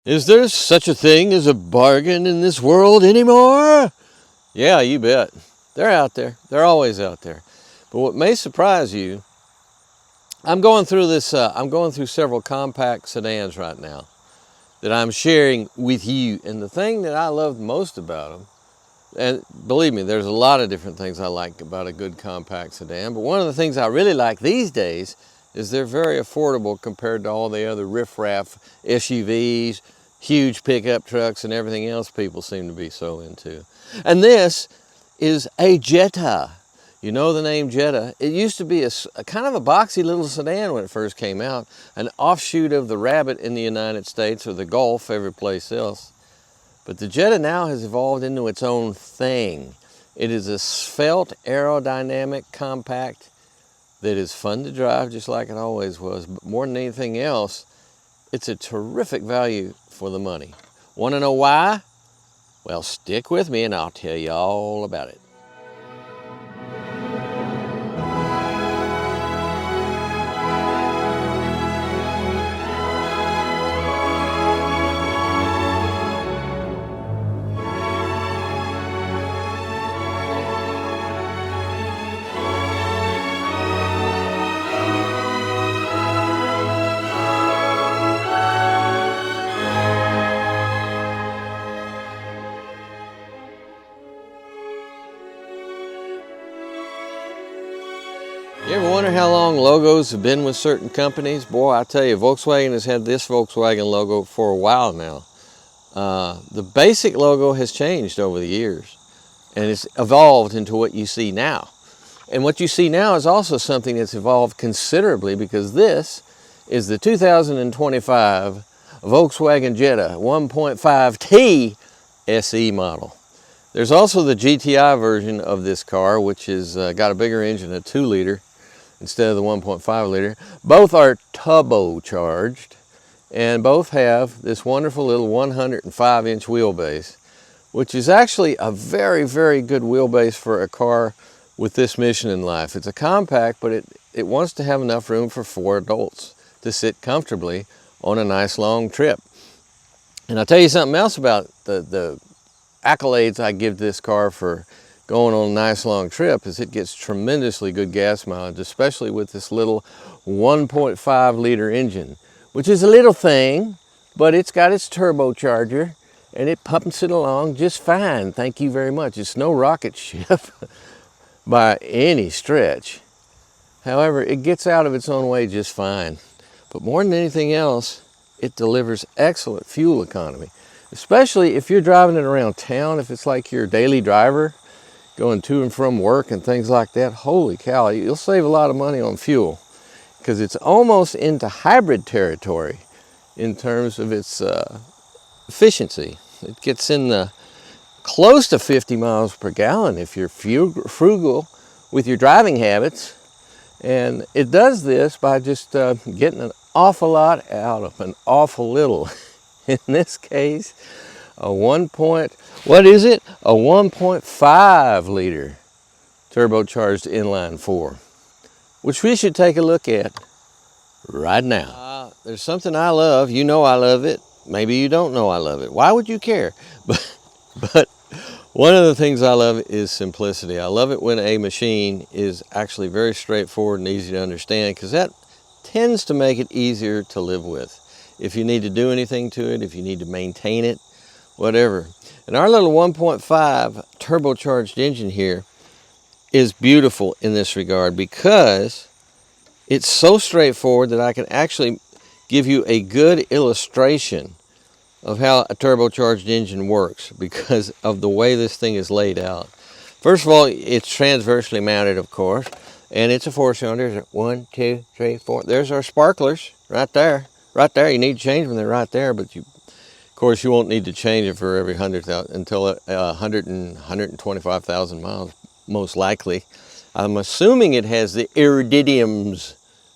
Is there such a thing as a bargain in this world anymore? Yeah, you bet. They're out there. They're always out there. But what may surprise you, I'm going through several compact sedans right now that I'm sharing with you. And the thing that I love most about them, and believe me, there's a lot of different things I like about a good compact sedan, but one of the things I really like these days is they're very affordable compared to all the other riffraff SUVs, huge pickup trucks, and everything else people seem to be so into. And this is a Jetta. You know the name Jetta. It used to be a kind of a boxy little sedan when it first came out, an offshoot of the Rabbit in the United States or the Golf every place else. But the Jetta now has evolved into its own thing. It is a svelte, aerodynamic compact that is fun to drive just like it always was. But more than anything else, it's a terrific value for the money. Want to know why? Well, stick with me and I'll tell you all about it. You ever wonder how long logos have been with certain companies? Boy, I tell you, Volkswagen has had this Volkswagen logo for a while now. The basic logo has changed over the years, and it's evolved into what you see now. And what you see now is also something that's evolved considerably, because this is the 2025 Volkswagen Jetta 1.5T SE model. There's also the GTI version of this car, which has got a bigger engine, a 2-liter, instead of the 1.5 liter. Both are turbocharged, and both have this wonderful little 105-inch wheelbase, which is actually a very, very good wheelbase for a car with this mission in life. It's a compact, but it wants to have enough room for 4 adults to sit comfortably on a nice long trip. And I'll tell you something else about the accolades I give this car for going on a nice long trip is it gets tremendously good gas mileage, especially with this little 1.5 liter engine, which is a little thing, but it's got its turbocharger and it pumps it along just fine. Thank you very much. It's no rocket ship by any stretch. However, it gets out of its own way just fine. But more than anything else, it delivers excellent fuel economy, especially if you're driving it around town. If it's like your daily driver, going to and from work and things like that, holy cow, you'll save a lot of money on fuel, because it's almost into hybrid territory in terms of its efficiency. It gets in the close to 50 miles per gallon if you're frugal with your driving habits. And it does this by just getting an awful lot out of an awful little. In this case, a 1.5 liter turbocharged inline 4, which we should take a look at right now. There's something I love. You know I love it. Maybe you don't know I love it. Why would you care? But one of the things I love is simplicity. I love it when a machine is actually very straightforward and easy to understand, because that tends to make it easier to live with. If you need to do anything to it, if you need to maintain it, whatever. And our little 1.5 turbocharged engine here is beautiful in this regard, because it's so straightforward that I can actually give you a good illustration of how a turbocharged engine works because of the way this thing is laid out. First of all, it's transversely mounted, of course, and it's a 4-cylinder. 1, 2, 3, 4. There's our sparklers right there. Right there, you need to change them. They're right there, but of course, you won't need to change it for every 100,000 until 125,000 miles, most likely. I'm assuming it has the iridiums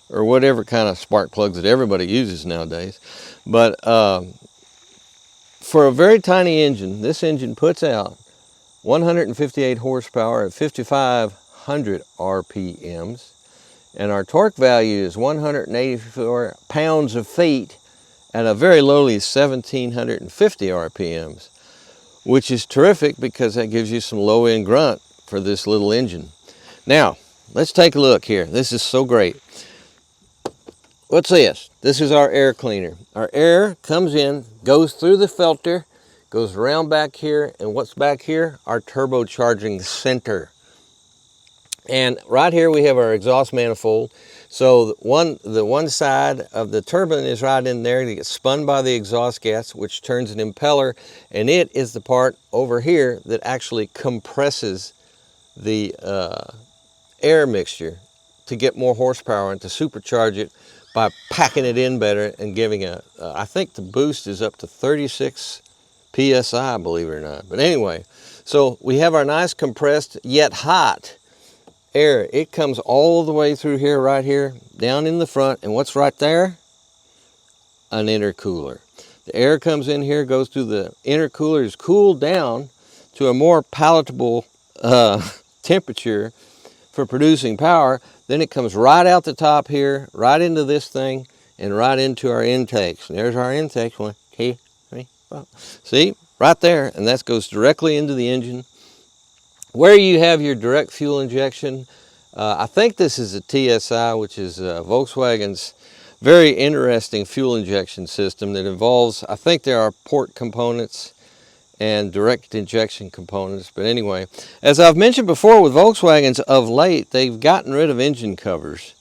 or whatever kind of spark plugs that everybody uses nowadays. But for a very tiny engine, this engine puts out 158 horsepower at 5,500 RPMs. And our torque value is 184 pounds of feet at a very lowly 1750 RPMs, which is terrific because that gives you some low end grunt for this little engine. Now, let's take a look here. This is so great. What's this? This is our air cleaner. Our air comes in, goes through the filter, goes around back here, and what's back here? Our turbocharging center. And right here we have our exhaust manifold. So the one side of the turbine is right in there. It gets spun by the exhaust gas, which turns an impeller, and it is the part over here that actually compresses the air mixture to get more horsepower and to supercharge it by packing it in better and giving I think the boost is up to 36 PSI, believe it or not. But anyway, so we have our nice compressed yet hot air. It comes all the way through here, right here, down in the front, and what's right there? An intercooler. The air comes in here, goes through the intercooler, is cooled down to a more palatable temperature for producing power. Then it comes right out the top here, right into this thing, and right into our intakes. And there's our intakes, 1, 2, 3, 4. See, right there, and that goes directly into the engine. Where you have your direct fuel injection, I think this is a TSI, which is Volkswagen's very interesting fuel injection system that involves, I think there are port components and direct injection components. But anyway, as I've mentioned before with Volkswagens, of late they've gotten rid of engine covers,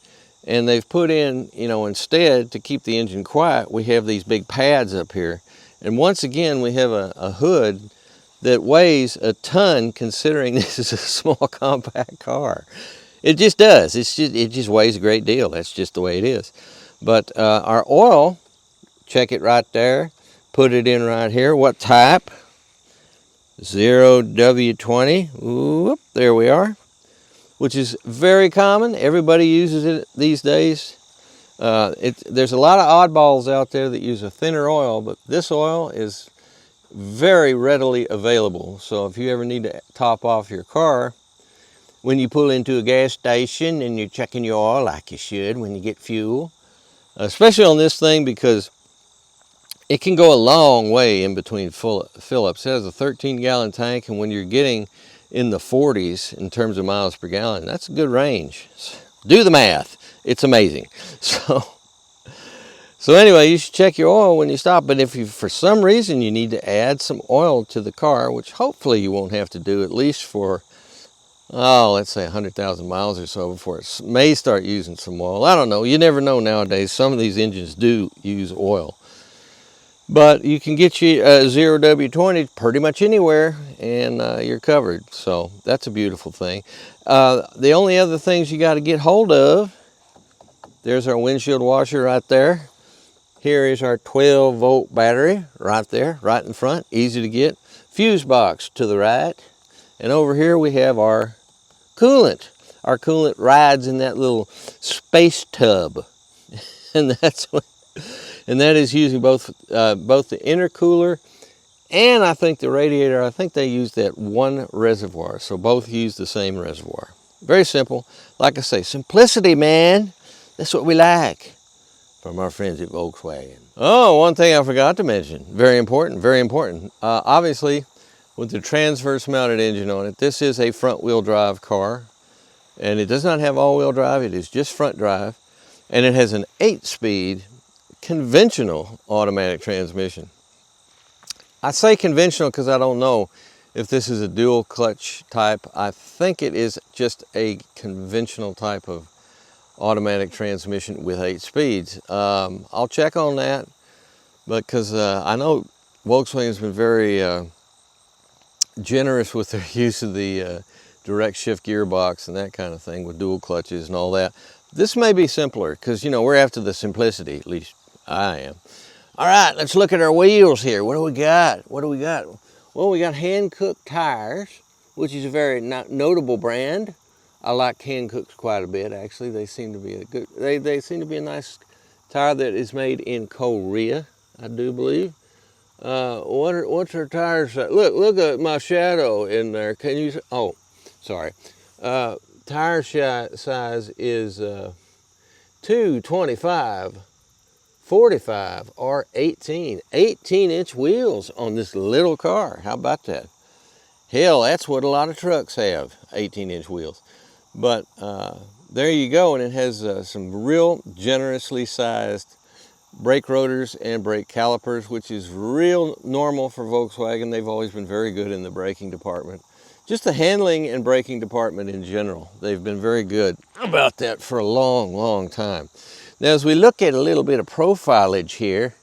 and they've put in, you know, instead, to keep the engine quiet, we have these big pads up here. And once again, we have a hood that weighs a ton, considering this is a small compact car. It just does. It just weighs a great deal. That's just the way it is. But our oil, check it right there. Put it in right here. What type? 0W20. Whoop, there we are. Which is very common. Everybody uses it these days. There's a lot of oddballs out there that use a thinner oil, but this oil is very readily available. So if you ever need to top off your car, when you pull into a gas station and you're checking your oil like you should when you get fuel, especially on this thing, because it can go a long way in between fill-ups. It has a 13-gallon tank, and when you're getting in the 40s in terms of miles per gallon, that's a good range. Do the math. It's amazing. So anyway, you should check your oil when you stop. But if you, for some reason, you need to add some oil to the car, which hopefully you won't have to do, at least for, let's say 100,000 miles or so before it may start using some oil. I don't know. You never know nowadays. Some of these engines do use oil. But you can get you a 0W20 pretty much anywhere, and you're covered. So that's a beautiful thing. The only other things you got to get hold of, there's our windshield washer right there. Here is our 12-volt battery right there, right in front, easy to get. Fuse box to the right. And over here we have our coolant. Our coolant rides in that little space tub. And that is using both the intercooler and I think the radiator. I think they use that one reservoir. So both use the same reservoir. Very simple. Like I say, simplicity, man. That's what we like from our friends at Volkswagen. Oh, one thing I forgot to mention. Very important, very important. Obviously, with the transverse mounted engine on it, this is a front wheel drive car. And it does not have all-wheel drive. It is just front drive. And it has an 8-speed conventional automatic transmission. I say conventional because I don't know if this is a dual clutch type. I think it is just a conventional type of automatic transmission with 8 speeds. I'll check on that, because I know Volkswagen's been very generous with their use of the direct shift gearbox and that kind of thing with dual clutches and all that. This may be simpler because, you know, we're after the simplicity, at least I am. All right, let's look at our wheels here. What do we got? What do we got? Well, we got hand-cooked tires, which is a very notable brand. I like hand-cooked quite a bit, actually. They seem to be a good, they seem to be a nice tire that is made in Korea, I do believe. What's our tires? Look at my shadow in there. Can you, oh, sorry. Tire size is 225/40. 45 or 18-inch wheels on this little car. How about that? Hell, that's what a lot of trucks have, 18-inch wheels. But there you go, and it has some real generously sized brake rotors and brake calipers, which is real normal for Volkswagen. They've always been very good in the braking department. Just the handling and braking department in general. They've been very good about that for a long, long time. Now, as we look at a little bit of profilage here,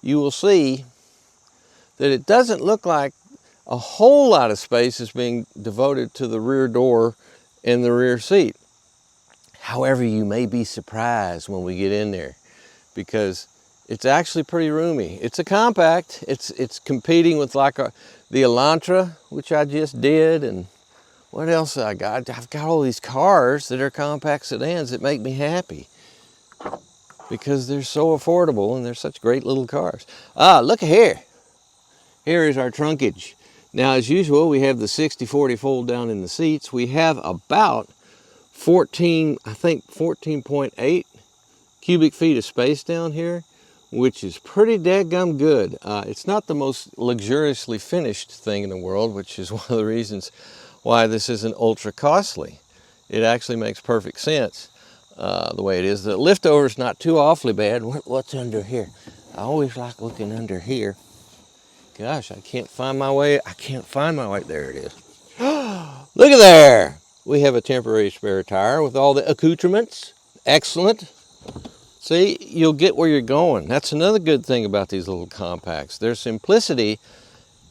you will see that it doesn't look like a whole lot of space is being devoted to the rear door and the rear seat. However, you may be surprised when we get in there, because it's actually pretty roomy. It's a compact. It's competing with like the Elantra, which I just did, and what else I got? I've got all these cars that are compact sedans that make me happy because they're so affordable and they're such great little cars. Ah, look here. Here is our trunkage. Now, as usual, we have the 60/40 fold down in the seats. We have about 14.8 cubic feet of space down here, which is pretty dadgum good. It's not the most luxuriously finished thing in the world, which is one of the reasons why this isn't ultra costly. It actually makes perfect sense the way it is. The liftover is not too awfully bad. What's under here? I always like looking under here. Gosh, I can't find my way. There it is. Look at there. We have a temporary spare tire with all the accoutrements. Excellent. See, you'll get where you're going. That's another good thing about these little compacts. Their simplicity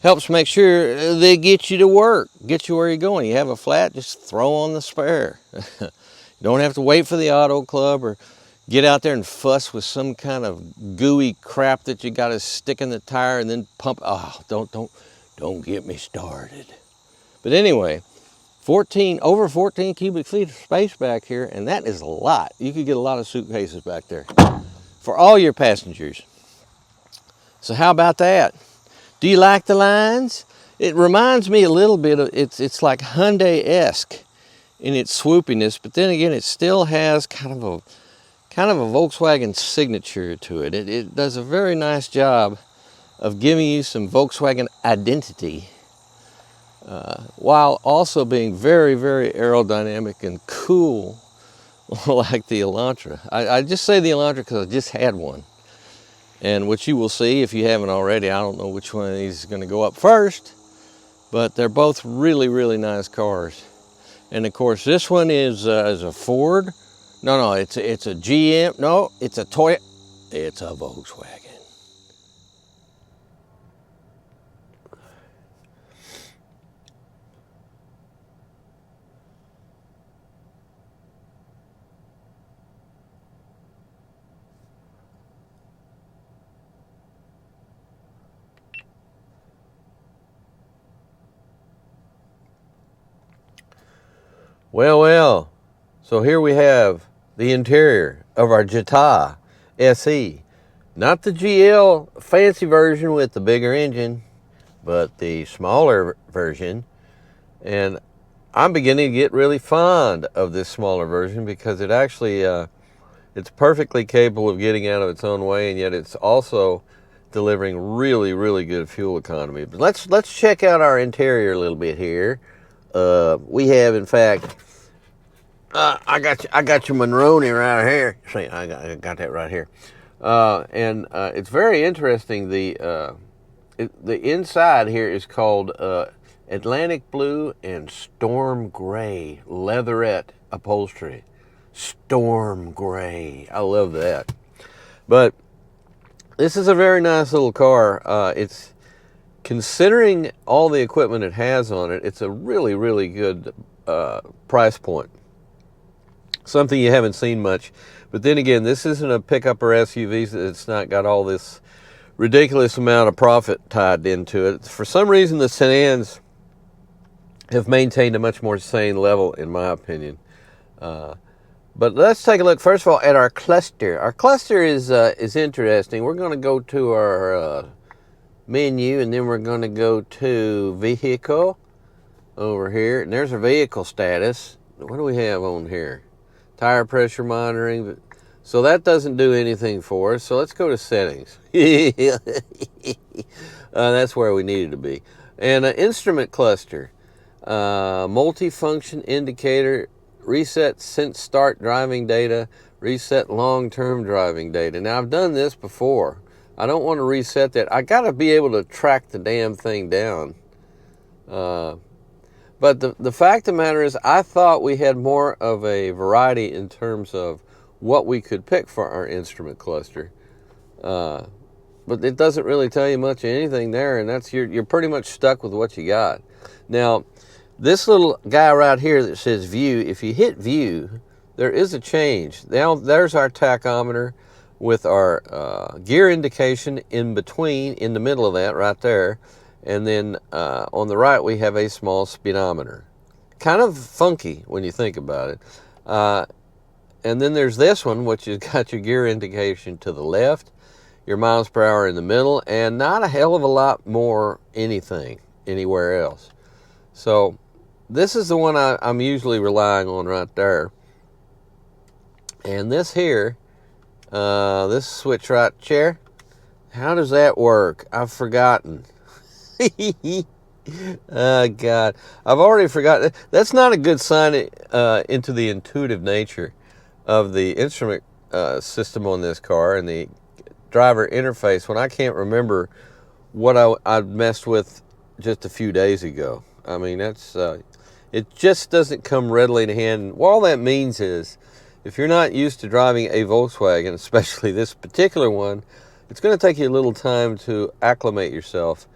helps make sure they get you to work, get you where you're going. You have a flat, just throw on the spare. You don't have to wait for the auto club or get out there and fuss with some kind of gooey crap that you got to stick in the tire and then pump. Oh, don't get me started. But anyway, over 14 cubic feet of space back here, and that is a lot. You could get a lot of suitcases back there for all your passengers. So how about that? Do you like the lines? It reminds me a little bit of, it's like Hyundai-esque in its swoopiness, but then again, it still has kind of a Volkswagen signature to it. It does a very nice job of giving you some Volkswagen identity, while also being very, very aerodynamic and cool, like the Elantra. I just say the Elantra because I just had one. And what you will see, if you haven't already, I don't know which one of these is going to go up first, but they're both really, really nice cars. And of course, this one is a Ford. No, it's a GM. No, it's a Toyota. It's a Volkswagen. Well, so here we have the interior of our Jetta SE. Not the GL fancy version with the bigger engine, but the smaller version. And I'm beginning to get really fond of this smaller version because it actually, it's perfectly capable of getting out of its own way, and yet it's also delivering really, really good fuel economy. But let's check out our interior a little bit here. We have, in fact, I got your Monroney right here. See, I got that right here, and it's very interesting. The inside here is called Atlantic Blue and Storm Gray leatherette upholstery. Storm Gray, I love that. But this is a very nice little car. It's, considering all the equipment it has on it, it's a really, really good price point. Something you haven't seen much. But then again, this isn't a pickup or SUV. It's not got all this ridiculous amount of profit tied into it. For some reason, the sedans have maintained a much more sane level, in my opinion. But let's take a look, first of all, at our cluster. Our cluster is interesting. We're going to go to our menu, and then we're going to go to vehicle over here. And there's our vehicle status. What do we have on here? Tire pressure monitoring, So that doesn't do anything for us. So let's go to settings. That's where we needed to be. And an instrument cluster, multifunction indicator, reset since start driving data, reset long-term driving data. Now I've done this before. I don't want to reset that. I got to be able to track the damn thing down. But the fact of the matter is, I thought we had more of a variety in terms of what we could pick for our instrument cluster. But it doesn't really tell you much of anything there, and that's you're pretty much stuck with what you got. Now, this little guy right here that says view, if you hit view, there is a change. Now, there's our tachometer with our gear indication in between, in the middle of that right there. And then on the right, we have a small speedometer. Kind of funky when you think about it. And then there's this one, which has got your gear indication to the left, your miles per hour in the middle, and not a hell of a lot more anything anywhere else. So this is the one I'm usually relying on right there. And this here, this switch right chair, how does that work? I've forgotten. Oh, God. I've already forgotten. That's not a good sign into the intuitive nature of the instrument system on this car and the driver interface when I can't remember what I messed with just a few days ago. I mean, that's it just doesn't come readily to hand. Well, all that means is if you're not used to driving a Volkswagen, especially this particular one, it's going to take you a little time to acclimate yourself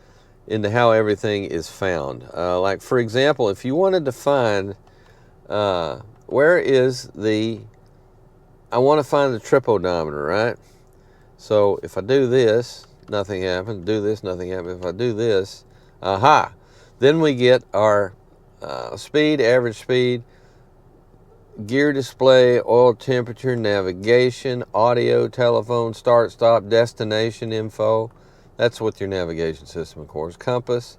into how everything is found. Like, for example, if you wanted to find where is I want to find the trip odometer, right? So if I do this, nothing happens. Do this, nothing happens. If I do this, aha! Then we get our speed, average speed, gear display, oil temperature, navigation, audio, telephone, start, stop, destination info. That's with your navigation system, of course. Compass,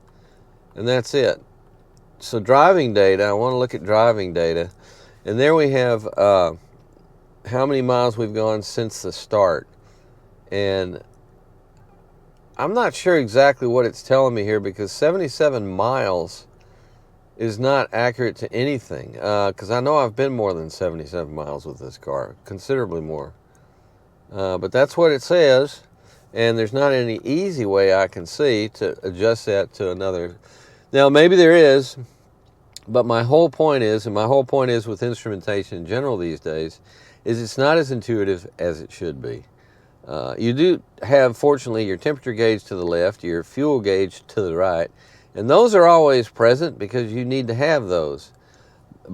and that's it. So driving data, I want to look at driving data. And there we have how many miles we've gone since the start. And I'm not sure exactly what it's telling me here, because 77 miles is not accurate to anything. Because I know I've been more than 77 miles with this car, considerably more. But that's what it says. And there's not any easy way I can see to adjust that to another. Now, maybe there is, but my whole point is, and my whole point is with instrumentation in general these days, is it's not as intuitive as it should be. You do have, fortunately, your temperature gauge to the left, your fuel gauge to the right, and those are always present because you need to have those.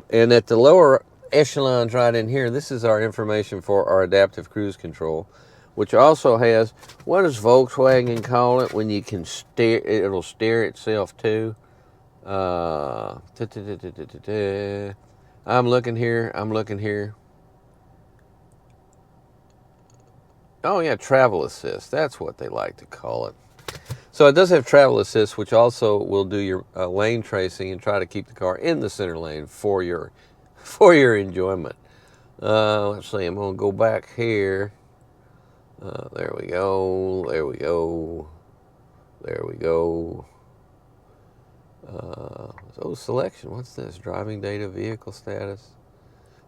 And at the lower echelons right in here, this is our information for our adaptive cruise control, which also has, what does Volkswagen call it when you can steer, it'll steer itself too? I'm looking here. Oh yeah, travel assist. That's what they like to call it. So it does have travel assist, which also will do your lane tracing and try to keep the car in the center lane for your enjoyment. Let's see. I'm gonna go back here. There we go. Selection. What's this? Driving data, vehicle status.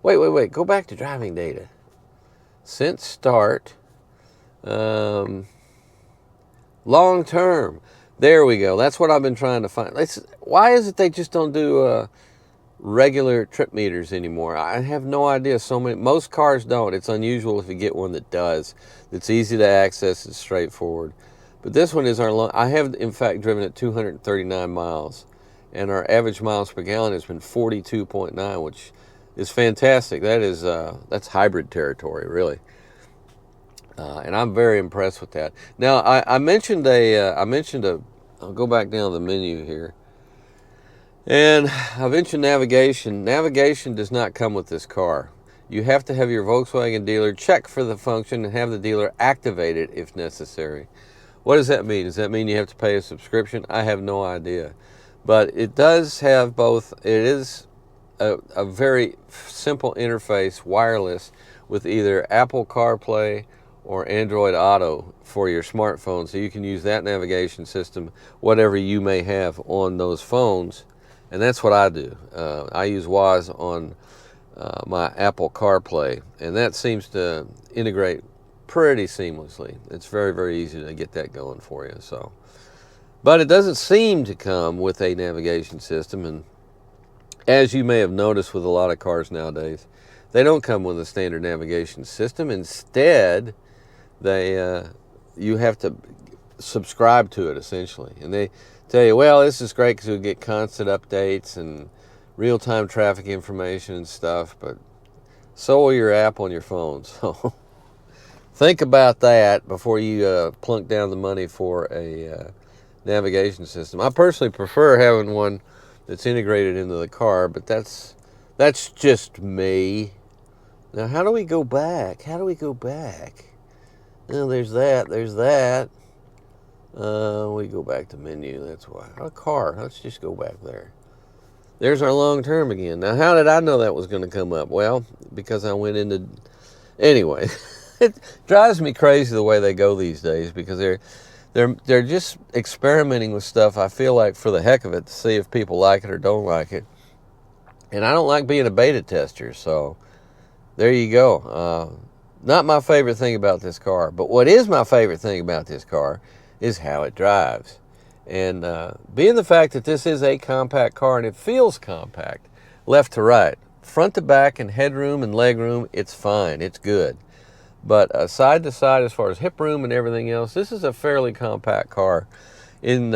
Wait. Go back to driving data. Since start. Long term. There we go. That's what I've been trying to find. Why is it they just don't do regular trip meters anymore? I have no idea. Most cars don't. It's unusual if you get one that does. It's easy to access. It's straightforward. But this one is I have, in fact, driven it 239 miles. And our average miles per gallon has been 42.9, which is fantastic. That's hybrid territory, really. And I'm very impressed with that. Now, I mentioned I'll go back down the menu here. And I mentioned navigation. Navigation does not come with this car. You have to have your Volkswagen dealer check for the function and have the dealer activate it if necessary. What does that mean? Does that mean you have to pay a subscription? I have no idea. But it does have both. It is a very simple interface, wireless, with either Apple CarPlay or Android Auto for your smartphone, so you can use that navigation system, whatever you may have on those phones. And that's what I do. I use Wise on my Apple CarPlay, and that seems to integrate pretty seamlessly. It's very, very easy to get that going for you. So, but it doesn't seem to come with a navigation system, and as you may have noticed with a lot of cars nowadays, they don't come with a standard navigation system. Instead, you have to subscribe to it, essentially. And they tell you, well, this is great because you'll get constant updates and real-time traffic information and stuff, but so will your app on your phone. So think about that before you plunk down the money for a navigation system. I personally prefer having one that's integrated into the car, but that's just me. Now, how do we go back? How do we go back? Well, there's that. We go back to menu. That's why. A car. Let's just go back there. There's our long term again. Now, how did I know that was going to come up? Well, because I went into... Anyway, it drives me crazy the way they go these days, because they're just experimenting with stuff, I feel like, for the heck of it, to see if people like it or don't like it. And I don't like being a beta tester, so there you go. Not my favorite thing about this car, but what is my favorite thing about this car is how it drives. And being the fact that this is a compact car, and it feels compact, left to right, front to back, and headroom and legroom, it's fine, it's good. But side to side, as far as hip room and everything else, this is a fairly compact car. In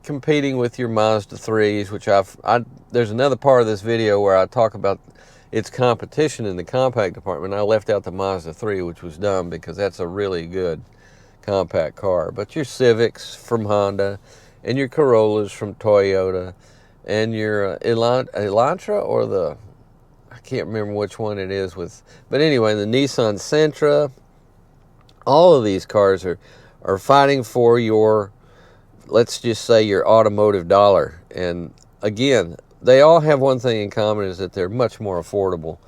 competing with your Mazda 3s, which there's another part of this video where I talk about its competition in the compact department. I left out the Mazda 3, which was dumb, because that's a really good compact car. But your Civics from Honda, and your Corollas from Toyota, and your Elantra, or the... I can't remember which one it is but anyway, the Nissan Sentra, all of these cars are fighting for your, let's just say, your automotive dollar. And again, they all have one thing in common, is that they're much more affordable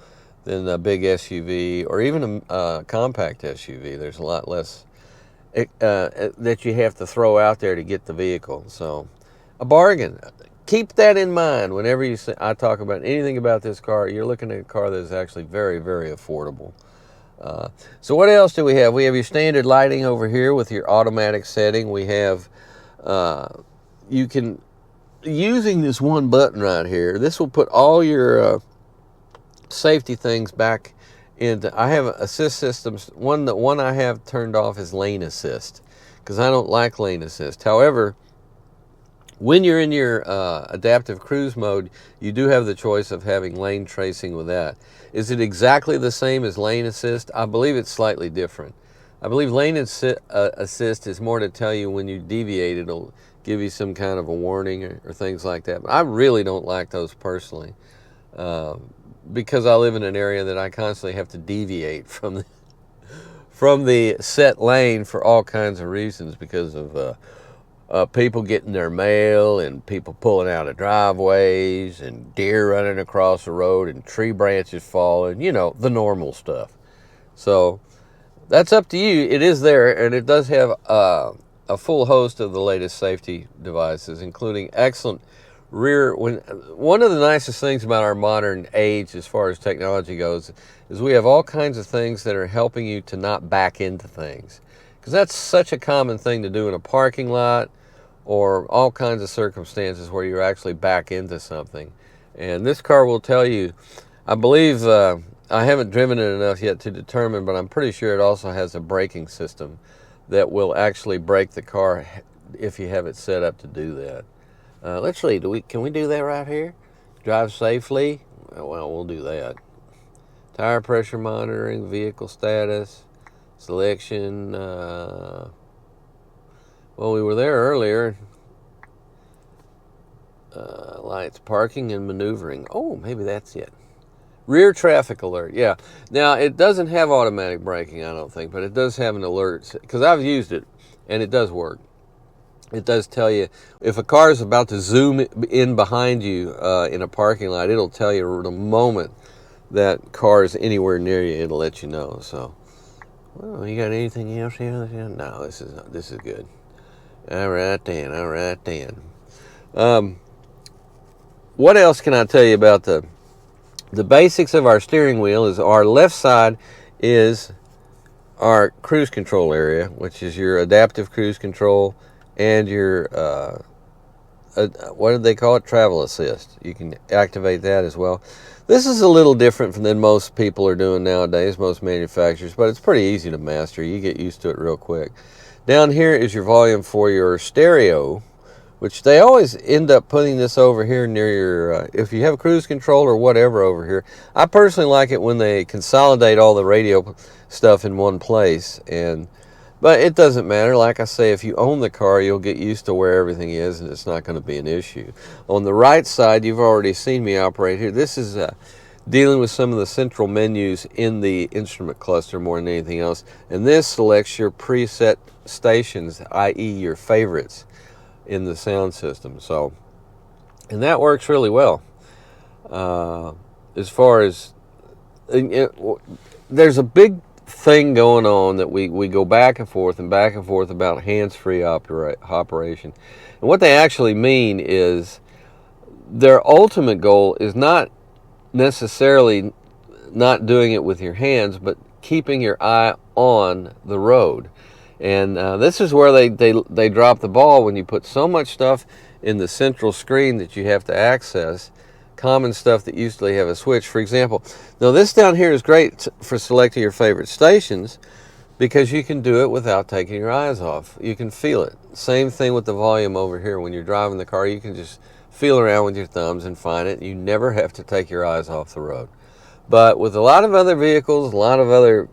than a big SUV or even a compact SUV. There's a lot less that you have to throw out there to get the vehicle. So, a bargain. Keep that in mind whenever I talk about anything about this car. You're looking at a car that is actually very, very affordable. So what else do we have? We have your standard lighting over here with your automatic setting. We have, you can, using this one button right here, this will put all your safety things back into. I have assist systems. One I have turned off is lane assist, because I don't like lane assist. However, when you're in your adaptive cruise mode, you do have the choice of having lane tracing with that. Is it exactly the same as lane assist? I believe it's slightly different. I believe lane assist is more to tell you when you deviate, it'll give you some kind of a warning or things like that. But I really don't like those personally, because I live in an area that I constantly have to deviate from the set lane for all kinds of reasons, because of people getting their mail, and people pulling out of driveways, and deer running across the road, and tree branches falling, the normal stuff. So that's up to you. It is there, and it does have a full host of the latest safety devices, including excellent rear. One of the nicest things about our modern age, as far as technology goes, is we have all kinds of things that are helping you to not back into things, because that's such a common thing to do in a parking lot, or all kinds of circumstances where you're actually back into something. And this car will tell you, I believe, I haven't driven it enough yet to determine, but I'm pretty sure it also has a braking system that will actually brake the car if you have it set up to do that. Let's see, can we do that right here? Drive safely? Well, we'll do that. Tire pressure monitoring, vehicle status, selection, well, we were there earlier. Lights, parking, and maneuvering. Oh, maybe that's it. Rear traffic alert. Yeah. Now, it doesn't have automatic braking, I don't think, but it does have an alert, because I've used it, and it does work. It does tell you if a car is about to zoom in behind you in a parking lot. It'll tell you the moment that car is anywhere near you, it'll let you know. So, well, you got anything else here? No, this is good. All right then. What else can I tell you about the basics of our steering wheel? Is our left side is our cruise control area, which is your adaptive cruise control and your what do they call it? Travel assist. You can activate that as well. This is a little different than most people are doing nowadays, most manufacturers, but it's pretty easy to master. You get used to it real quick. Down here is your volume for your stereo, which they always end up putting this over here near your, if you have cruise control or whatever over here. I personally like it when they consolidate all the radio stuff in one place, but it doesn't matter. Like I say, if you own the car, you'll get used to where everything is, and it's not going to be an issue. On the right side, you've already seen me operate here. This is dealing with some of the central menus in the instrument cluster more than anything else. And this selects your preset stations, i.e. your favorites in the sound system. So, and that works really well. As far as, there's a big thing going on that we go back and forth about hands-free operation. And what they actually mean is their ultimate goal is not necessarily not doing it with your hands, but keeping your eye on the road. And this is where they drop the ball when you put so much stuff in the central screen that you have to access. Common stuff that usually have a switch. For example, now this down here is great for selecting your favorite stations because you can do it without taking your eyes off. You can feel it. Same thing with the volume over here. When you're driving the car, you can just feel around with your thumbs and find it. You never have to take your eyes off the road. But with a lot of other vehicles, a lot of other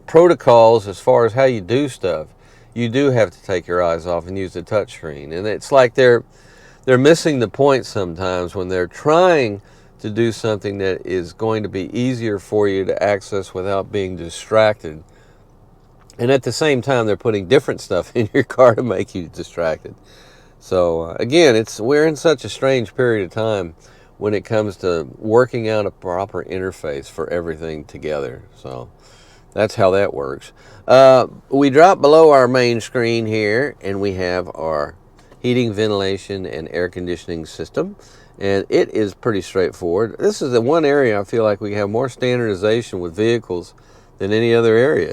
protocols as far as how you do stuff, you do have to take your eyes off and use the touchscreen. And it's like they're missing the point sometimes when they're trying to do something that is going to be easier for you to access without being distracted. And at the same time, they're putting different stuff in your car to make you distracted. So again, we're in such a strange period of time when it comes to working out a proper interface for everything together. So that's how that works. We drop below our main screen here, and we have our heating, ventilation, and air conditioning system, and it is pretty straightforward. This is the one area I feel like we have more standardization with vehicles than any other area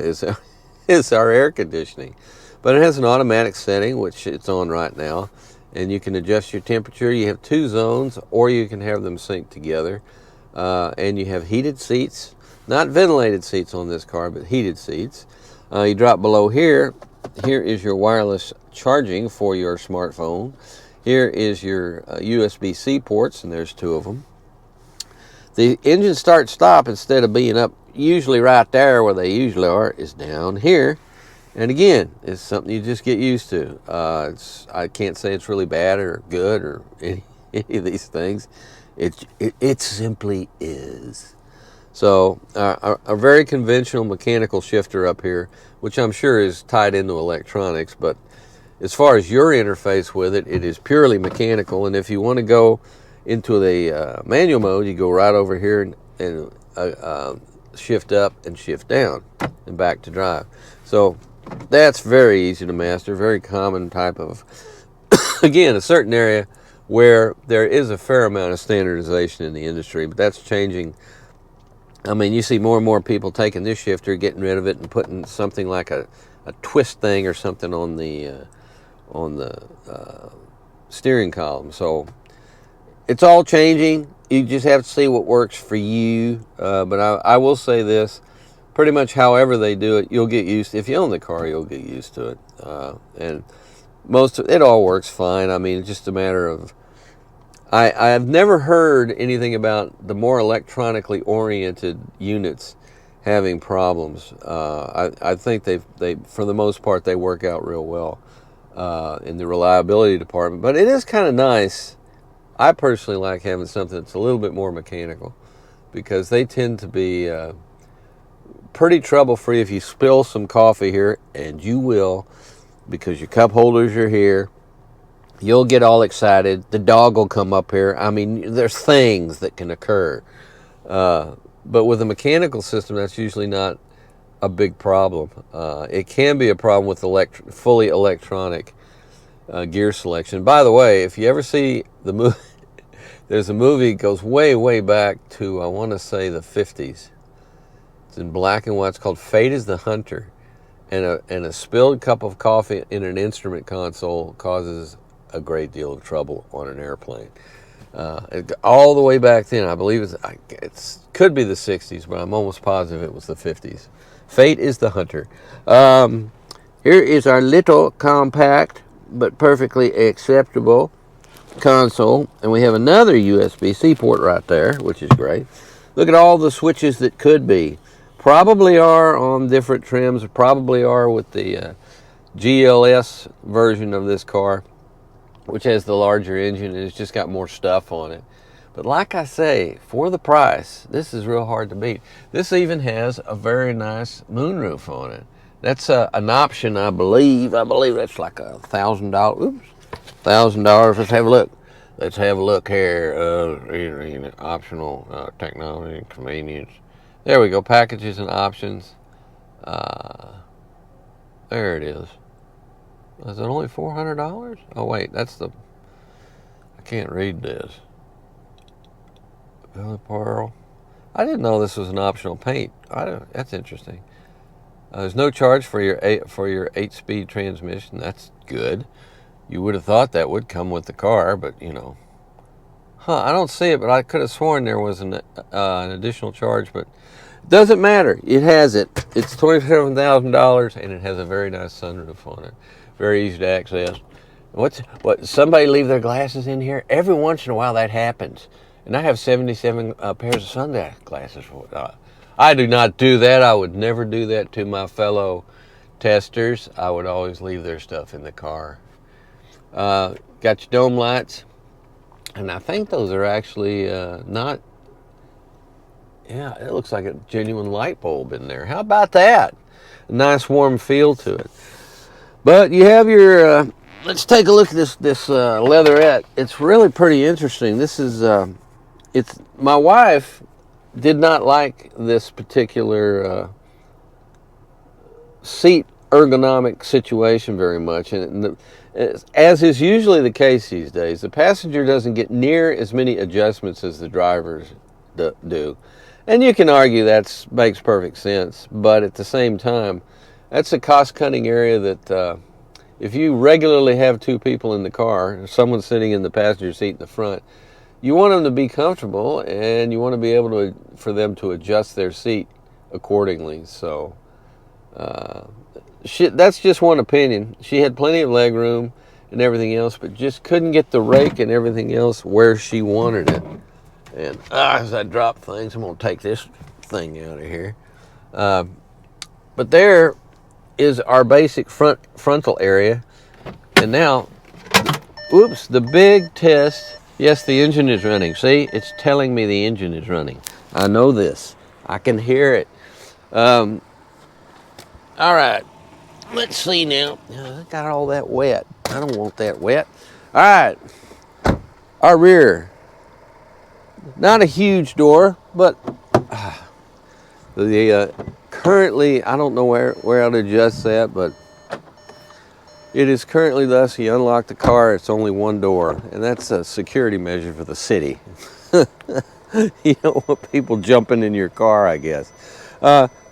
is our air conditioning. But it has an automatic setting, which it's on right now, and you can adjust your temperature. You have 2 zones, or you can have them sync together, and you have heated seats, not ventilated seats on this car, but heated seats. You drop below here. Here is your wireless charging for your smartphone. Here is your USB-C ports, and there's 2 of them. The engine start-stop, instead of being up usually right there where they usually are, is down here. And again, it's something you just get used to. I can't say it's really bad or good or any of these things. It simply is. So a very conventional mechanical shifter up here, which I'm sure is tied into electronics, but as far as your interface with it, it is purely mechanical. And if you want to go into the manual mode, you go right over here and shift up and shift down and back to drive. So that's very easy to master, very common type of, again, a certain area where there is a fair amount of standardization in the industry, but that's changing. I mean, you see more and more people taking this shifter, getting rid of it, and putting something like a twist thing or something on the steering column. So it's all changing. You just have to see what works for you. But I will say this: pretty much however they do it, you'll get used to. If you own the car, you'll get used to it, and most of it all works fine. I mean, it's just a matter of. I've never heard anything about the more electronically oriented units having problems. I think they for the most part they work out real well in the reliability department. But it is kind of nice. I personally like having something that's a little bit more mechanical because they tend to be pretty trouble free. If you spill some coffee here, and you will, because your cup holders are here. You'll get all excited. The dog will come up here. I mean, there's things that can occur. But with a mechanical system, that's usually not a big problem. It can be a problem with fully electronic gear selection. By the way, if you ever see the movie, there's a movie that goes way, way back to, I want to say, the 50s. It's in black and white. It's called Fate is the Hunter. And a spilled cup of coffee in an instrument console causes a great deal of trouble on an airplane. All the way back then, I believe it could be the 60s, but I'm almost positive it was the 50s. Fate is the Hunter. Here is our little compact but perfectly acceptable console, and we have another USB-C port right there, which is great. Look at all the switches that could be. Probably are on different trims, probably are with the GLS version of this car, which has the larger engine and it's just got more stuff on it. But like I say, for the price, this is real hard to beat. This even has a very nice moonroof on it. That's an option, I believe. I believe that's like $1,000. Oops, $1,000. Let's have a look. Let's have a look here. Optional technology and convenience. There we go. Packages and options. There it is. Is it only $400? Oh wait, I can't read this. Pearl. I didn't know this was an optional paint. That's interesting. There's no charge for your 8-speed transmission. That's good. You would have thought that would come with the car, but you know. I don't see it, but I could have sworn there was an additional charge, but it doesn't matter. It has it. It's $27,000, and it has a very nice sunroof on it. Very easy to access. Somebody leave their glasses in here? Every once in a while that happens. And I have 77 pairs of sunglasses. I do not do that. I would never do that to my fellow testers. I would always leave their stuff in the car. Got your dome lights. And I think those are actually not... Yeah, it looks like a genuine light bulb in there. How about that? A nice warm feel to it. But you have your... let's take a look at this leatherette. It's really pretty interesting. This is... my wife did not like this particular seat ergonomic situation very much, and as is usually the case these days, the passenger doesn't get near as many adjustments as the drivers do. And you can argue that makes perfect sense, but at the same time, that's a cost-cutting area that if you regularly have two people in the car, someone sitting in the passenger seat in the front, you want them to be comfortable, and you want to be able for them to adjust their seat accordingly. So that's just one opinion. She had plenty of leg room and everything else, but just couldn't get the rake and everything else where she wanted it. And as I drop things, I'm going to take this thing out of here. But there is our basic frontal area. And now, oops, the big test. Yes, the engine is running. See, it's telling me the engine is running. I know this. I can hear it. All right. Let's see now. I got all that wet. I don't want that wet. All right. Our rear. Not a huge door, but currently, I don't know where I'd adjust that, but it is currently thus. You unlock the car, it's only one door, and that's a security measure for the city. You don't want people jumping in your car, I guess.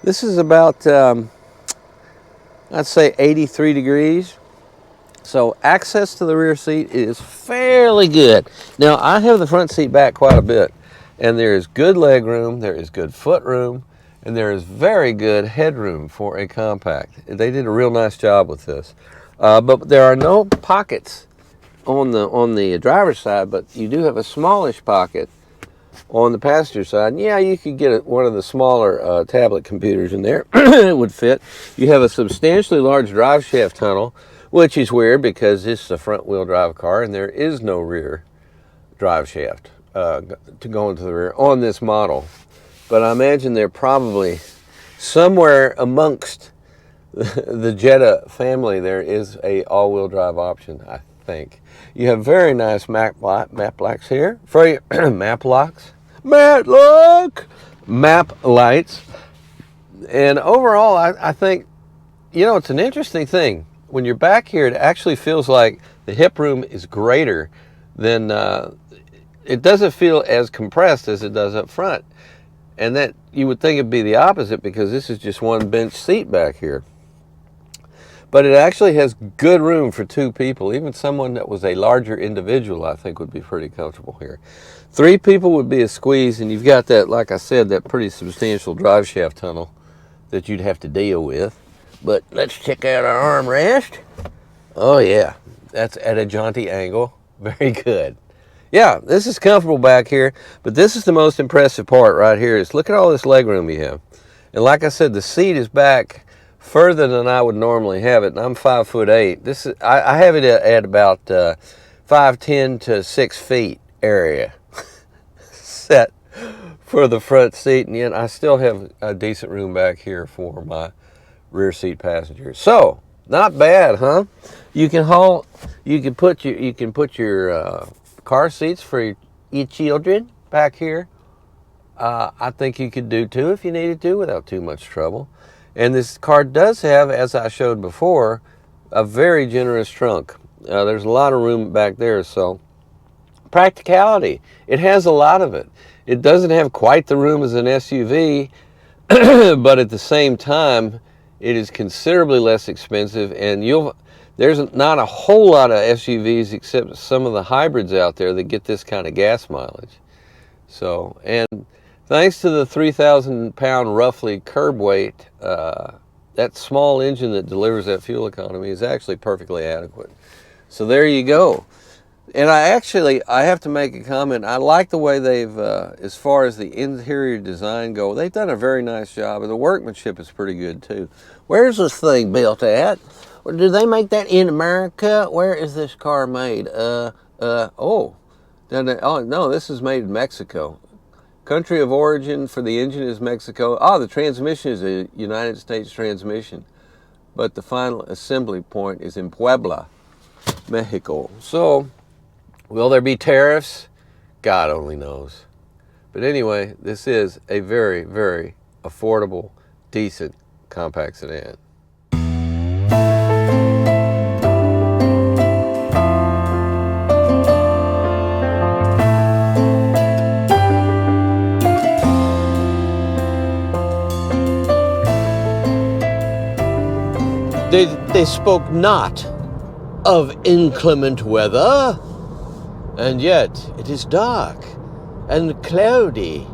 This is about, I'd say 83 degrees. So access to the rear seat is fairly good. Now, I have the front seat back quite a bit, and there is good leg room, there is good foot room, and there is very good headroom for a compact. They did a real nice job with this. But there are no pockets on the driver's side, but you do have a smallish pocket on the passenger side. And yeah, you could get one of the smaller tablet computers in there. It would fit. You have a substantially large drive shaft tunnel, which is weird because this is a front-wheel drive car and there is no rear drive shaft to go into the rear on this model. But I imagine they're probably somewhere amongst the Jetta family there is a all-wheel drive option, I think. You have very nice map locks here. Map locks. Matlock! map lights. And overall, I think, you know, it's an interesting thing. When you're back here, it actually feels like the hip room is greater than, it doesn't feel as compressed as it does up front. And that you would think it'd be the opposite because this is just one bench seat back here. But it actually has good room for two people. Even someone that was a larger individual, I think, would be pretty comfortable here. Three people would be a squeeze, and you've got that, like I said, that pretty substantial drive shaft tunnel that you'd have to deal with. But let's check out our armrest. Oh yeah, that's at a jaunty angle. Very good. Yeah, this is comfortable back here, but this is the most impressive part right here is look at all this leg room you have. And like I said, the seat is back further than I would normally have it, and I'm 5'8". This is I have it at about 5'10" to 6 feet area set for the front seat, and yet I still have a decent room back here for my rear seat passengers. So not bad, huh? You can put your car seats for your children back here. I think you could do too if you needed to without too much trouble. And this car does have, as I showed before, a very generous trunk. There's a lot of room back there, so practicality. It has a lot of it. It doesn't have quite the room as an SUV, but at the same time, it is considerably less expensive, and there's not a whole lot of SUVs except some of the hybrids out there that get this kind of gas mileage. So, and thanks to the 3,000 pound roughly curb weight, that small engine that delivers that fuel economy is actually perfectly adequate. So there you go. And I have to make a comment. I like the way they've, as far as the interior design go, they've done a very nice job. And the workmanship is pretty good too. Where's this thing built at? Or do they make that in America? Where is this car made? Oh no, this is made in Mexico. Country of origin for the engine is Mexico. Oh, the transmission is a United States transmission. But the final assembly point is in Puebla, Mexico. So, will there be tariffs? God only knows. But anyway, this is a very, very affordable, decent compact sedan. They spoke not of inclement weather, and yet it is dark and cloudy.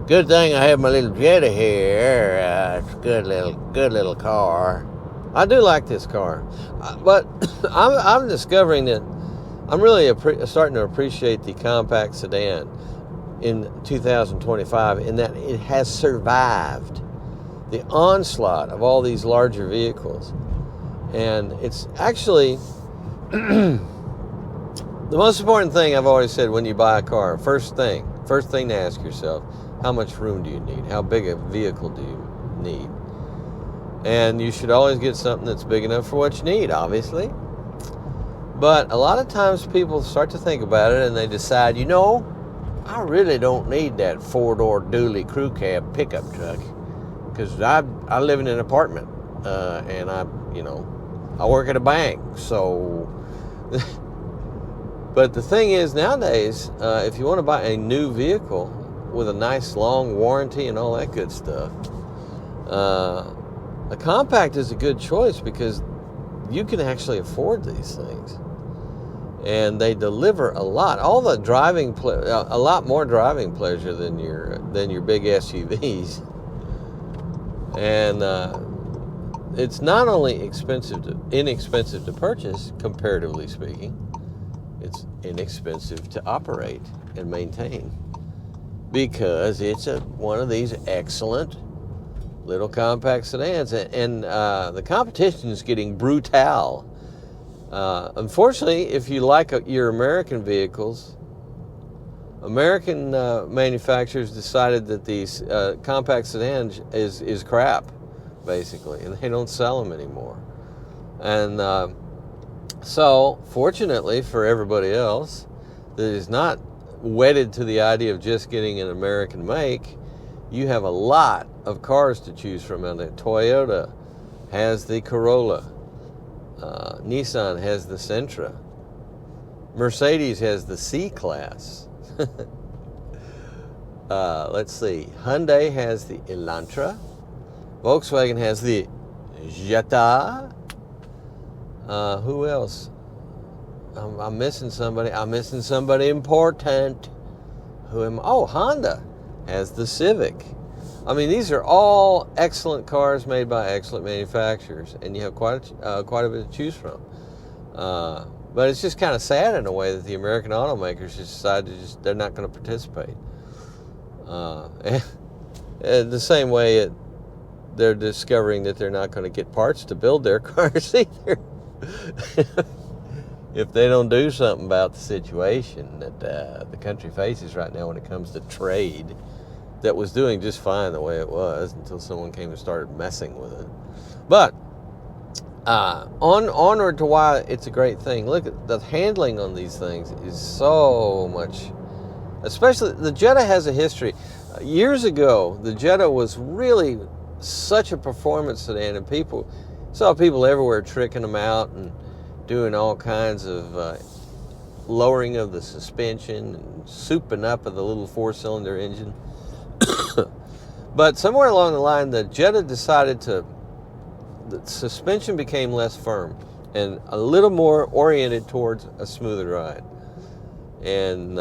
Good thing I have my little Jetta here. It's a good little car. I do like this car, but I'm discovering that I'm really starting to appreciate the compact sedan in 2025 in that it has survived the onslaught of all these larger vehicles. And it's actually the most important thing I've always said when you buy a car. First thing to ask yourself, how much room do you need? How big a vehicle do you need? And you should always get something that's big enough for what you need, obviously. But a lot of times people start to think about it and they decide, I really don't need that 4-door dually crew cab pickup truck because I live in an apartment and I work at a bank. So, but the thing is nowadays, if you want to buy a new vehicle with a nice long warranty and all that good stuff, a compact is a good choice because you can actually afford these things. And they deliver a lot. All the a lot more driving pleasure than your big SUVs. And it's not only inexpensive to purchase, comparatively speaking, it's inexpensive to operate and maintain because it's one of these excellent little compact sedans, and the competition is getting brutal. Unfortunately, if you like your American vehicles, American manufacturers decided that these compact sedans is crap, basically, and they don't sell them anymore. And so, fortunately for everybody else that is not wedded to the idea of just getting an American make, you have a lot of cars to choose from out there. Toyota has the Corolla. Nissan has the Sentra. Mercedes has the C-Class. Let's see. Hyundai has the Elantra. Volkswagen has the Jetta. Who else? I'm missing somebody. I'm missing somebody important. Honda has the Civic. I mean, these are all excellent cars made by excellent manufacturers, and you have quite a bit to choose from. But it's just kind of sad in a way that the American automakers just decided they're not going to participate. And the same way they're discovering that they're not going to get parts to build their cars either. If they don't do something about the situation that the country faces right now when it comes to trade, that was doing just fine the way it was until someone came and started messing with it. But onward to why it's a great thing. Look at the handling on these things is so much. Especially the Jetta has a history. Years ago, the Jetta was really such a performance sedan, and people saw people everywhere tricking them out and doing all kinds of lowering of the suspension and souping up of the little 4-cylinder engine. But somewhere along the line, the Jetta decided the suspension became less firm and a little more oriented towards a smoother ride. And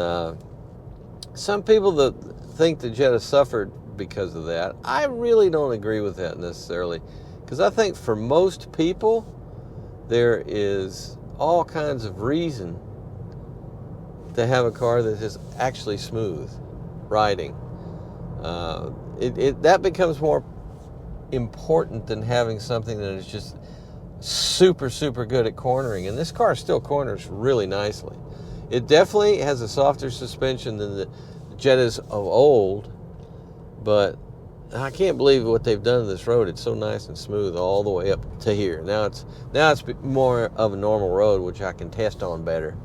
some people that think the Jetta suffered because of that, I really don't agree with that necessarily, because I think for most people there is all kinds of reason to have a car that is actually smooth riding. That becomes more important than having something that is just super good at cornering, and this car still corners really nicely. It definitely has a softer suspension than the Jettas of old, but I can't believe what they've done to this road. It's so nice and smooth all the way up to here. Now it's more of a normal road, which I can test on better.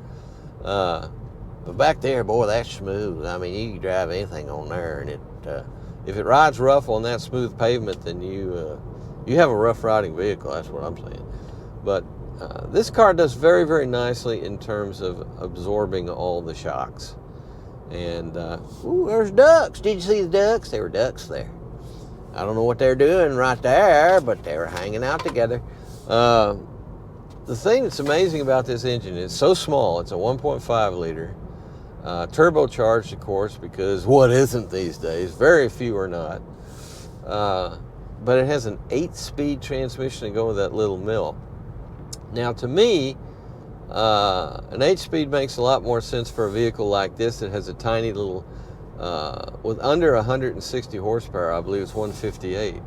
But back there, boy, that's smooth. I mean, you can drive anything on there, and if it rides rough on that smooth pavement, then you have a rough riding vehicle. That's what I'm saying. But this car does very, very nicely in terms of absorbing all the shocks. And there's ducks. Did you see the ducks? There were ducks there. I don't know what they're doing right there, but they were hanging out together. The thing that's amazing about this engine is so small. It's a 1.5 liter. Turbocharged, of course, because what isn't these days? Very few are not. But it has an 8-speed transmission to go with that little mill. Now, to me, an 8-speed makes a lot more sense for a vehicle like this that has a tiny little, with under 160 horsepower. I believe it's 158.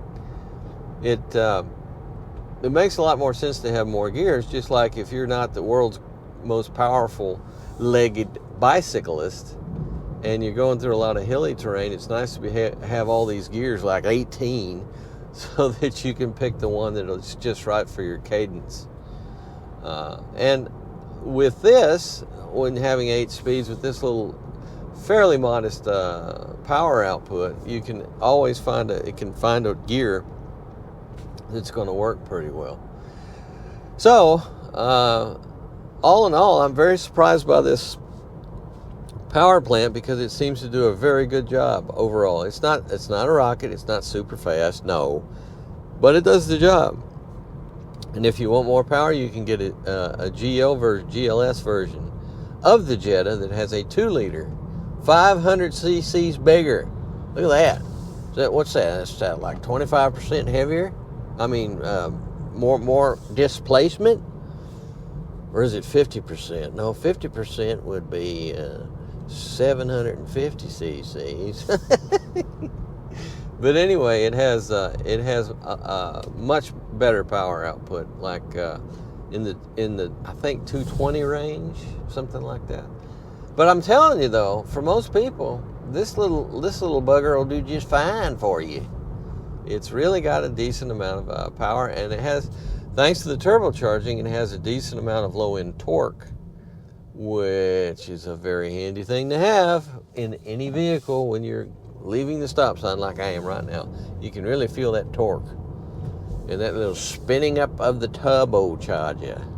It makes a lot more sense to have more gears, just like if you're not the world's most powerful legged bicyclist and you're going through a lot of hilly terrain, it's nice to have all these gears, like 18, so that you can pick the one that's just right for your cadence. And with this, when having 8 speeds with this little fairly modest power output, you can always find a gear that's going to work pretty well. So all in all, I'm very surprised by this power plant, because it seems to do a very good job overall. It's not a rocket, it's not super fast, no, but it does the job. And if you want more power, you can get a GLS version of the Jetta that has a 2-liter, 500 cc's bigger. Look at that. What's that? That's like 25% heavier? I mean, more displacement? Or is it 50%? No, 50% would be 750 cc's. But anyway, it has a much better power output, like in the I think 220 range, something like that. But I'm telling you though, for most people, this little bugger will do just fine for you. It's really got a decent amount of power, and it has, thanks to the turbocharging, it has a decent amount of low-end torque, which is a very handy thing to have in any vehicle when you're leaving the stop sign like I am right now. You can really feel that torque and that little spinning up of the turbocharger.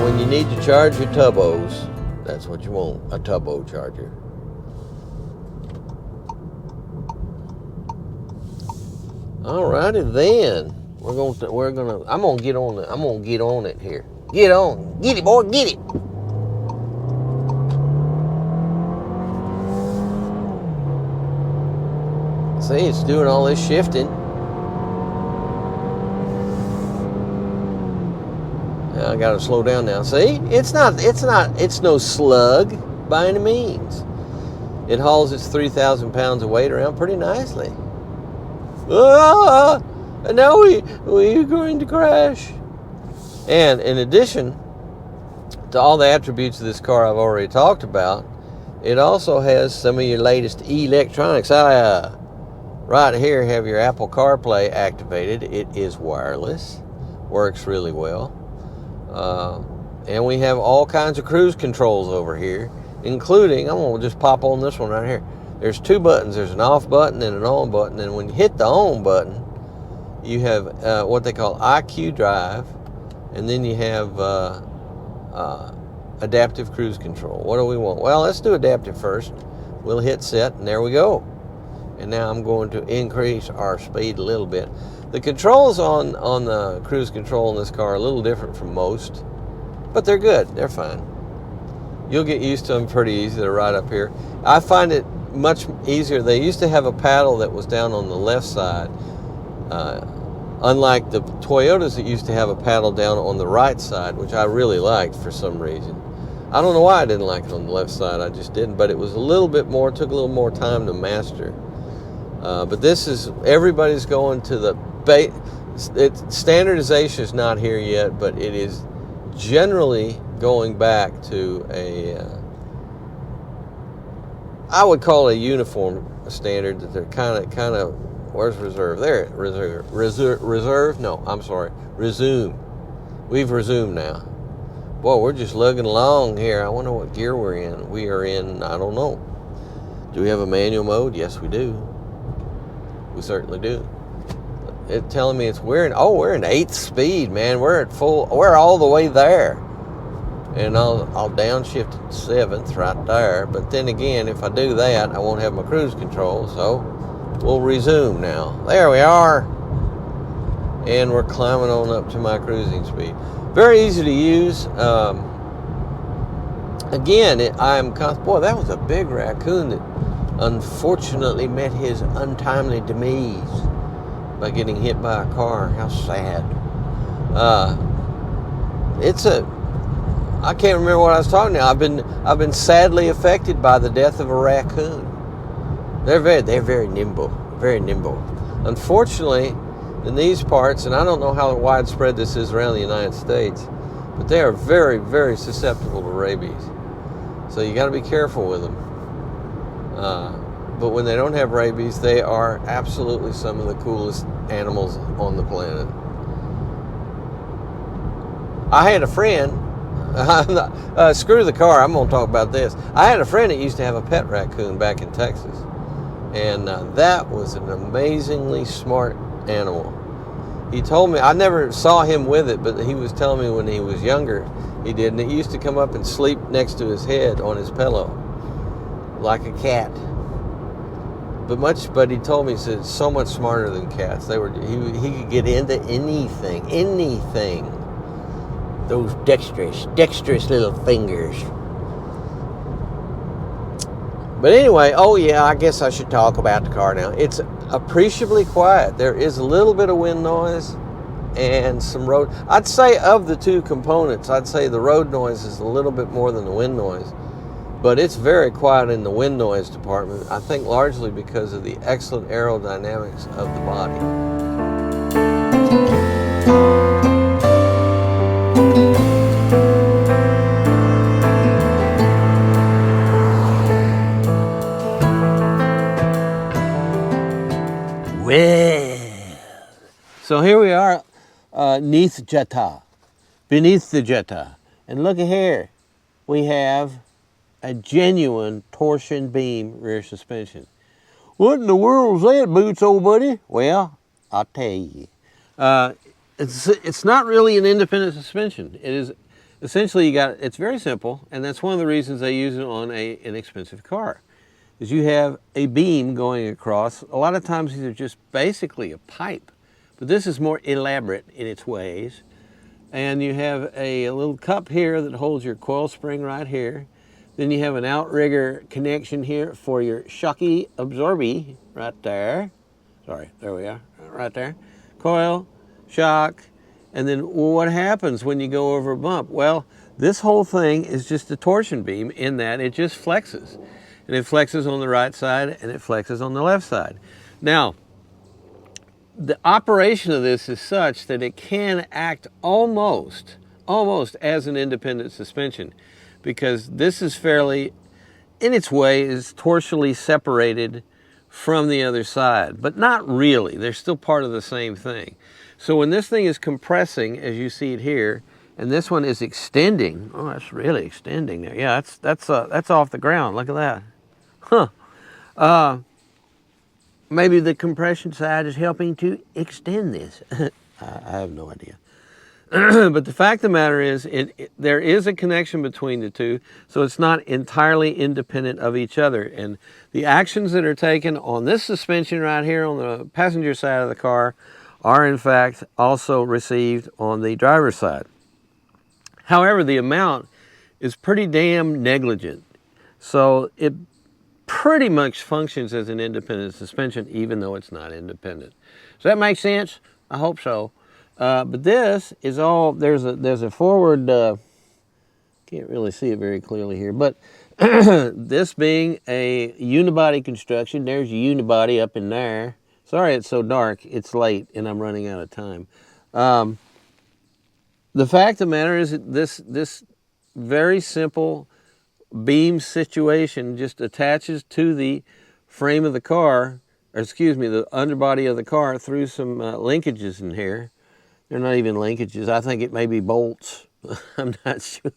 When you need to charge your turbos, that's what you want, a turbocharger. Alrighty then. I'm gonna get on it here. Get on. Get it, boy, get it. See, it's doing all this shifting. I gotta slow down now. See, it's no slug by any means. It hauls its 3,000 pounds of weight around pretty nicely. And now we're going to crash. And in addition to all the attributes of this car I've already talked about, it also has some of your latest electronics. Right here have your Apple CarPlay activated. It is wireless, works really well. And we have all kinds of cruise controls over here, including, I'm going to just pop on this one right here. There's two buttons. There's an off button and an on button. And when you hit the on button, you have what they call IQ Drive. And then you have adaptive cruise control. What do we want? Well, let's do adaptive first. We'll hit set, and there we go. And now I'm going to increase our speed a little bit. The controls on the cruise control in this car are a little different from most, but they're good. They're fine. You'll get used to them pretty easy. They're right up here. I find it much easier. They used to have a paddle that was down on the left side, unlike the Toyotas that used to have a paddle down on the right side, which I really liked for some reason. I don't know why I didn't like it on the left side. I just didn't, but it was a little bit more, took a little more time to master. But this is, everybody's going to the standardization is not here yet, but it is generally going back to I would call it a uniform standard, that they're kind of, where's reserve? There, reserve? No, I'm sorry, resume. We've resumed now. Boy, we're just lugging along here. I wonder what gear we're in. We are in, I don't know. Do we have a manual mode? Yes, we do. We certainly do. It's telling me we're in 8th speed, man. We're at full, we're all the way there. And I'll downshift to 7th right there. But then again, if I do that, I won't have my cruise control. So we'll resume now. There we are. And we're climbing on up to my cruising speed. Very easy to use. Again, boy, that was a big raccoon that unfortunately met his untimely demise by getting hit by a car. How sad. I can't remember what I was talking about. I've been sadly affected by the death of a raccoon. They're very nimble, very nimble. Unfortunately, in these parts, and I don't know how widespread this is around the United States, but they are very, very susceptible to rabies. So you got to be careful with them. But when they don't have rabies, they are absolutely some of the coolest animals on the planet. I had a friend, screw the car, I'm going to talk about this. I had a friend that used to have a pet raccoon back in Texas. And that was an amazingly smart animal. He told me, I never saw him with it, but he was telling me when he was younger, he did. And it used to come up and sleep next to his head on his pillow, like a cat. But he told me, he said, so much smarter than cats. He could get into anything. Those dexterous little fingers. But anyway, oh yeah, I guess I should talk about the car now. It's appreciably quiet. There is a little bit of wind noise and some road. I'd say of the two components, I'd say the road noise is a little bit more than the wind noise. but it's very quiet in the wind noise department, I think largely because of the excellent aerodynamics of the body. Well, so here we are beneath the Jetta, and look at here, we have a genuine torsion beam rear suspension. What in the world's that, Boots, old buddy? Well, I'll tell you. It's not really an independent suspension. It is essentially, it's very simple, and that's one of the reasons they use it on an inexpensive car, is you have a beam going across. A lot of times these are just basically a pipe, but this is more elaborate in its ways. And you have a little cup here that holds your coil spring right here. Then you have an outrigger connection here for your shocky absorbee right there. Sorry, there we are, right there. Coil, shock, and then what happens when you go over a bump? Well, this whole thing is just a torsion beam in that it just flexes. And it flexes on the right side and it flexes on the left side. Now, the operation of this is such that it can act almost as an independent suspension, because this is fairly, in its way, is torsionally separated from the other side, but not really. They're still part of the same thing. So when this thing is compressing, as you see it here, and this one is extending, oh, that's really extending there. Yeah, that's off the ground. Look at that. Huh. Maybe the compression side is helping to extend this. I have no idea. But the fact of the matter is, there is a connection between the two, so it's not entirely independent of each other. And the actions that are taken on this suspension right here on the passenger side of the car are in fact also received on the driver's side. However, the amount is pretty damn negligent. So it pretty much functions as an independent suspension, even though it's not independent. Does that make sense? I hope so. But this is all, there's a forward, can't really see it very clearly here, but this being a unibody construction, there's a unibody up in there. Sorry it's so dark, it's late and I'm running out of time. The fact of the matter is that this very simple beam situation just attaches to the frame of the car, or excuse me, the underbody of the car through some linkages in here. They're not even linkages. I think it may be bolts. I'm not sure.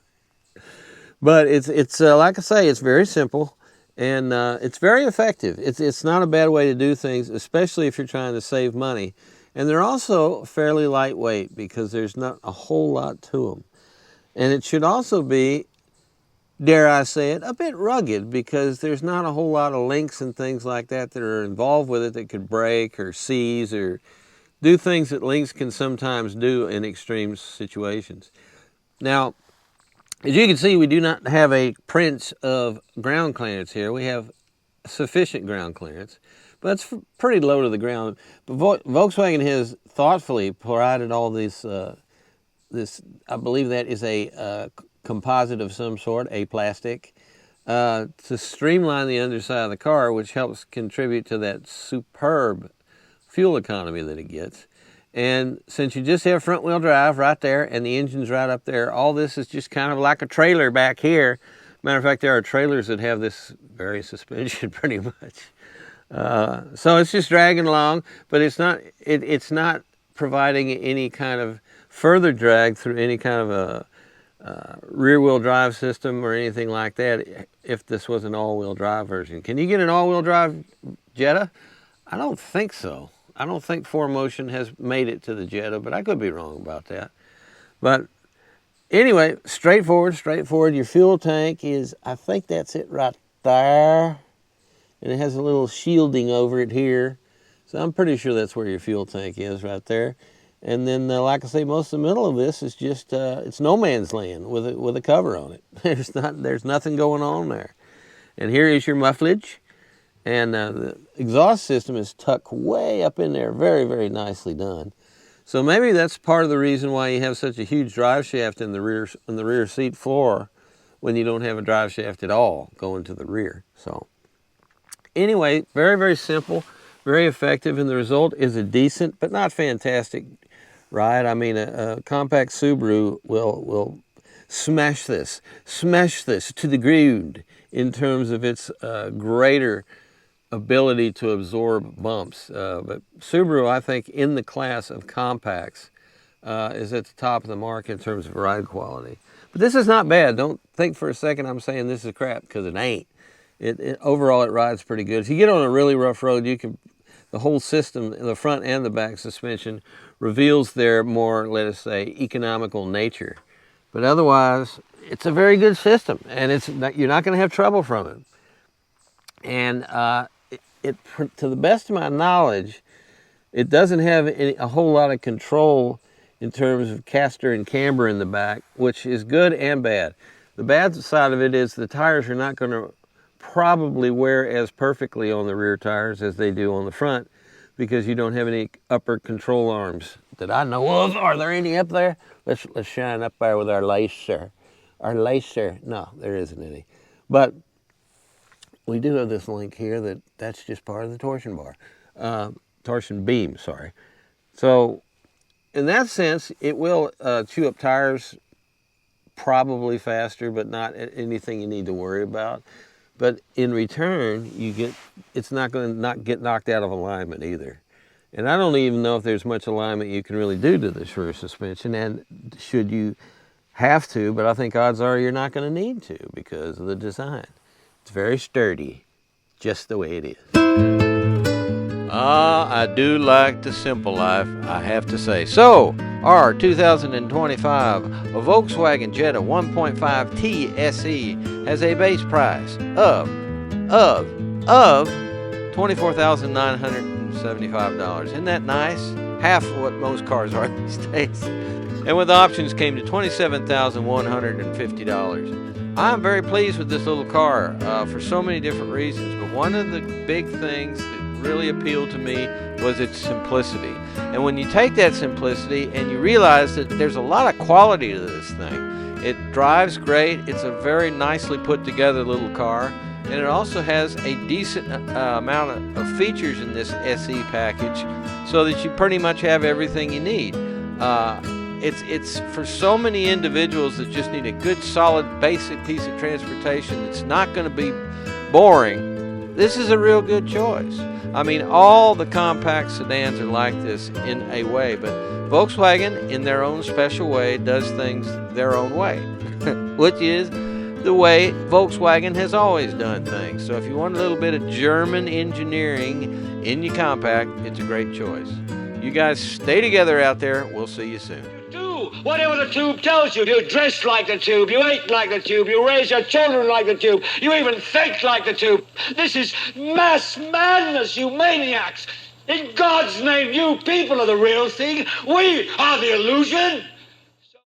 But it's like I say, it's very simple, and it's very effective. It's not a bad way to do things, especially if you're trying to save money. And they're also fairly lightweight because there's not a whole lot to them. And it should also be, dare I say it, a bit rugged, because there's not a whole lot of links and things like that are involved with it that could break or seize or do things that links can sometimes do in extreme situations. Now, as you can see, we do not have a prince of ground clearance here. We have sufficient ground clearance, but it's pretty low to the ground. But Volkswagen has thoughtfully provided all this, I believe that is a composite of some sort, a plastic, to streamline the underside of the car, which helps contribute to that superb fuel economy that it gets. And since you just have front wheel drive right there and the engine's right up there, all this is just kind of like a trailer back here. Matter of fact, there are trailers that have this very suspension pretty much. So it's just dragging along, but it's not providing any kind of further drag through any kind of a rear-wheel drive system or anything like that if this was an all-wheel drive version. Can you get an all-wheel drive Jetta? I don't think so. I don't think 4Motion has made it to the Jetta, but I could be wrong about that. But anyway, straightforward. Your fuel tank is, I think that's it right there. And it has a little shielding over it here. So I'm pretty sure that's where your fuel tank is right there. And then, like I say, most of the middle of this is just, it's no man's land with a cover on it. There's nothing going on there. And here is your mufflage. And the exhaust system is tucked way up in there, very, very nicely done. So maybe that's part of the reason why you have such a huge drive shaft in the rear seat floor, when you don't have a drive shaft at all going to the rear. So anyway, very, very simple, very effective, and the result is a decent but not fantastic ride. I mean, a compact Subaru will smash this to the ground in terms of its greater ability to absorb bumps. But Subaru, I think, in the class of compacts, is at the top of the market in terms of ride quality. But this is not bad. Don't think for a second I'm saying this is crap, because it ain't. Overall, it rides pretty good. If you get on a really rough road, the whole system, the front and the back suspension, reveals their more, let us say, economical nature. But otherwise, it's a very good system, and you're not going to have trouble from it. And to the best of my knowledge, it doesn't have a whole lot of control in terms of caster and camber in the back, which is good and bad. The bad side of it is the tires are not going to probably wear as perfectly on the rear tires as they do on the front, because you don't have any upper control arms that I know of. Are there any up there? Let's shine up there with our laser. Our laser. No, there isn't any. But we do have this link here that's just part of the torsion bar. Torsion beam, sorry. So in that sense, it will chew up tires probably faster, but not anything you need to worry about. But in return, it's not going to get knocked out of alignment either. And I don't even know if there's much alignment you can really do to this rear suspension, and should you have to, but I think odds are you're not going to need to because of the design. It's very sturdy, just the way it is. I do like the simple life, I have to say. So, our 2025 Volkswagen Jetta 1.5T SE has a base price of $24,975. Isn't that nice? Half what most cars are these days. And with options came to $27,150. I'm very pleased with this little car for so many different reasons, but one of the big things that really appealed to me was its simplicity. And when you take that simplicity and you realize that there's a lot of quality to this thing, it drives great, it's a very nicely put together little car, and it also has a decent amount of features in this SE package so that you pretty much have everything you need. It's for so many individuals that just need a good, solid, basic piece of transportation that's not going to be boring. This is a real good choice. I mean, all the compact sedans are like this in a way, but Volkswagen, in their own special way, does things their own way, which is the way Volkswagen has always done things. So if you want a little bit of German engineering in your compact, it's a great choice. You guys stay together out there. We'll see you soon. Do whatever the tube tells you. You dress like the tube, you eat like the tube, you raise your children like the tube, you even think like the tube. This is mass madness, you maniacs. In God's name, you people are the real thing. We are the illusion.